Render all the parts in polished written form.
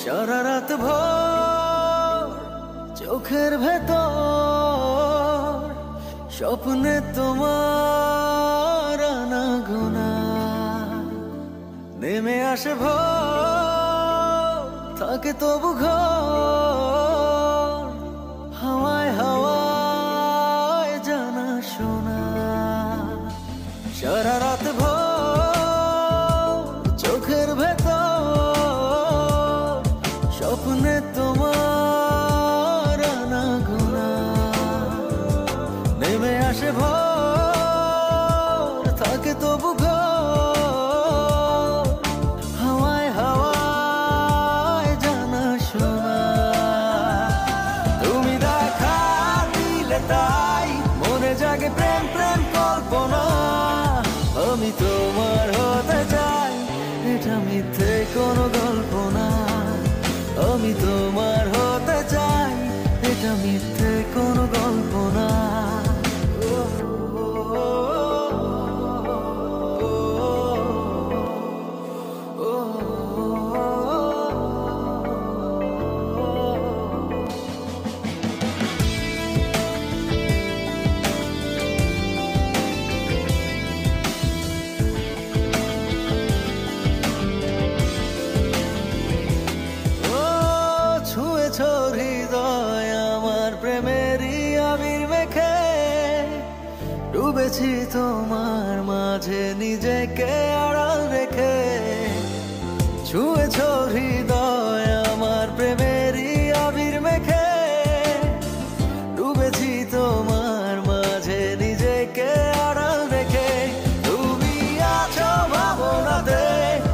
সারা রাত ভোর চোখের ভেতর স্বপ্নে তোমার আনাগোনা নেমে আসে ভোর থাকে তবু ঘর হাওয়ায় হাওয়ায় জানা শোনা সারা রাত ভোর চোখের ভেতর স্বপ্নে তোমার আনাগোনা নেমে আসে ভোর থাকে তবু ঘর হাওয়ায় হাওয়ায় জানা শোনা তুমি দেখা দিলে তাই মনে জাগে প্রেম প্রেম কল্পনা আমি তোমার হতে চাই এটা মিথ্যে কোনো গল্প না আমি তোমার হতে চাই এটা মিথ্যে কোনো গল্প না হৃদয় আমার প্রেমেরই আবির মেখে ডুবেছি তোমার মাঝে নিজেকে আড়াল রেখে ছুঁয়েছ হৃদয় আমার প্রেমেরই আবির মেখে ডুবেছি তোমার মাঝে নিজেকে আড়াল রেখে তুমি আছো ভাবনাতে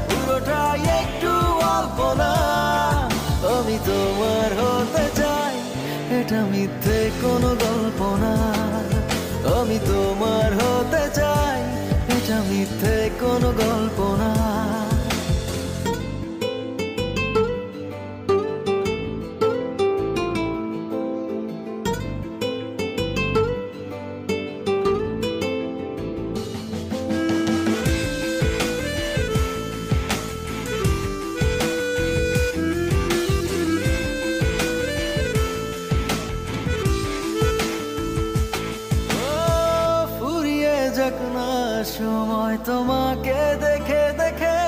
পুরোটাই একটু অল্প না আমি তোমার হতে চাই এটা মিথ্যে কোনো গল্প না আমি তোমার হতে চাই এটা মিথ্যে কোনো গল্প না সময় তোমাকে দেখে দেখে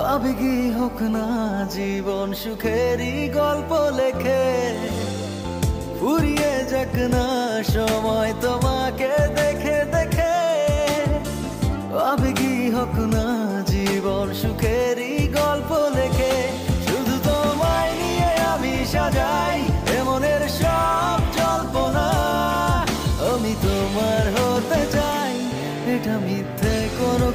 আবেগী হোক না জীবন সুখেরই গল্প লেখে ফুরিয়ে যাক না সময় তোমাকে দেখে দেখে আবেগী হোক না জীবন সুখেরই গল্প লেখে শুধু তোমায় নিয়ে আমি সাজাই এমনের সব জল্পনা আমি তোমার হতে চাই এটা মিথ্যে কোনো